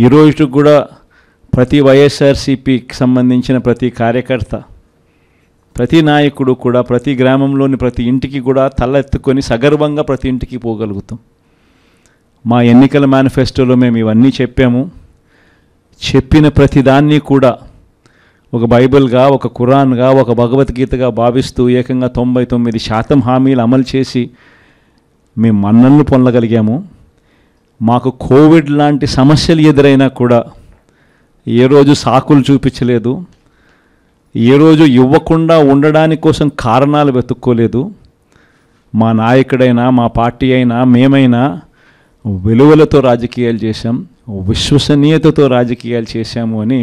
ఈరోజు కూడా ప్రతి వైఎస్ఆర్సీపీకి సంబంధించిన ప్రతి కార్యకర్త, ప్రతి నాయకుడు కూడా ప్రతి గ్రామంలోని ప్రతి ఇంటికి కూడా తలెత్తుకొని సగర్వంగా ప్రతి ఇంటికి పోగలుగుతాం. మా ఎన్నికల మేనిఫెస్టోలో మేము ఇవన్నీ చెప్పాము. చెప్పిన ప్రతిదాన్ని కూడా ఒక బైబిల్గా, ఒక ఖురాన్గా, ఒక భగవద్గీతగా భావిస్తూ ఏకంగా 99% హామీలు అమలు చేసి మేము మన్ననలు పొందగలిగాము. మాకు కోవిడ్ లాంటి సమస్యలు ఎదురైనా కూడా ఏ రోజు సాకులు చూపించలేదు, ఏ రోజు ఇవ్వకుండా ఉండడానికి కోసం కారణాలు వెతుక్కోలేదు. మా నాయకుడైనా, మా పార్టీ అయినా, మేమైనా విలువలతో రాజకీయాలు చేశాం, విశ్వసనీయతతో రాజకీయాలు చేశాము అని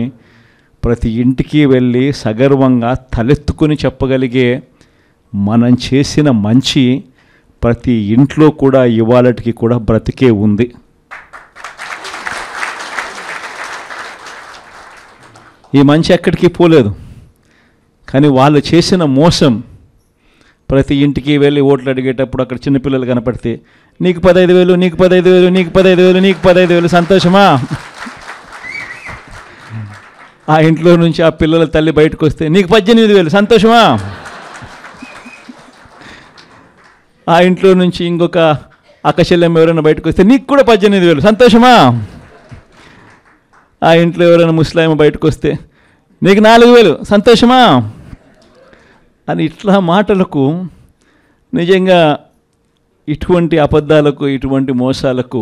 ప్రతి ఇంటికి వెళ్ళి సగర్వంగా తలెత్తుకుని చెప్పగలిగే మనం చేసిన మంచి ప్రతి ఇంట్లో కూడా ఇవాళటికి కూడా బ్రతికే ఉంది. ఈ మంచి ఎక్కడికి పోలేదు. కానీ వాళ్ళు చేసిన మోసం, ప్రతి ఇంటికి వెళ్ళి ఓట్లు అడిగేటప్పుడు అక్కడ చిన్నపిల్లలు కనపడితే నీకు 15,000, నీకు 15,000, నీకు 15,000, నీకు 15,000, సంతోషమా? ఆ ఇంట్లో నుంచి ఆ పిల్లల తల్లి బయటకు వస్తే నీకు 18,000, సంతోషమా? ఆ ఇంట్లో నుంచి ఇంకొక అక్క చెల్లెమ్మ ఎవరైనా బయటకు వస్తే నీకు కూడా 18,000, సంతోషమా? ఆ ఇంట్లో ఎవరైనా ముస్లాం బయటకు వస్తే నీకు 4,000, సంతోషమా? అని ఇట్లా మాటలకు నిజంగా ఇటువంటి అబద్ధాలకు, ఇటువంటి మోసాలకు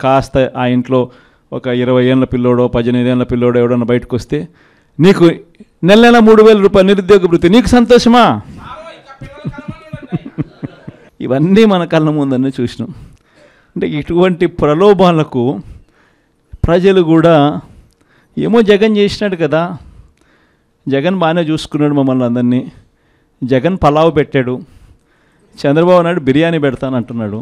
కాస్త ఆ ఇంట్లో ఒక 20 ఏళ్ళ పిల్లోడో 18 ఏళ్ళ పిల్లోడో ఎవడన్నా బయటకు వస్తే నీకు నెల 3,000 రూపాయలు నిరుద్యోగ వృత్తి, నీకు సంతోషమా? ఇవన్నీ మన కళ్ళ ముందన్నీ చూసినాం. అంటే ఇటువంటి ప్రలోభాలకు ప్రజలు కూడా ఏమో జగన్ చేసినాడు కదా, జగన్ బాగానే చూసుకున్నాడు మమ్మల్ని అందరినీ, జగన్ పలావ్ పెట్టాడు, చంద్రబాబు నాయుడు బిర్యానీ పెడతానంటున్నాడు,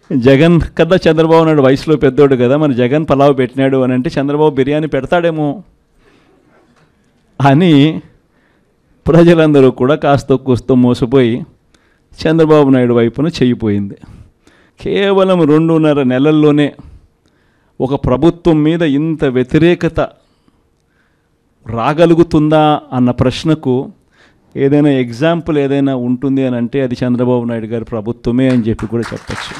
జగన్ కదా చంద్రబాబు నాయుడు వయసులో పెద్దోడు కదా, మరి జగన్ పలావ్ పెట్టినాడు అని అంటే చంద్రబాబు బిర్యానీ పెడతాడేమో అని ప్రజలందరూ కూడా కాస్త కూస్తో మోసపోయి చంద్రబాబు నాయుడు వైపున చెయ్యిపోయింది. కేవలం 2.5 నెలల్లోనే ఒక ప్రభుత్వం మీద ఇంత వ్యతిరేకత రాగలుగుతుందా అన్న ప్రశ్నకు ఏదైనా ఎగ్జాంపుల్ ఏదైనా ఉంటుంది అని అంటే అది చంద్రబాబు నాయుడు గారి ప్రభుత్వమే అని చెప్పి కూడా చెప్పచ్చు.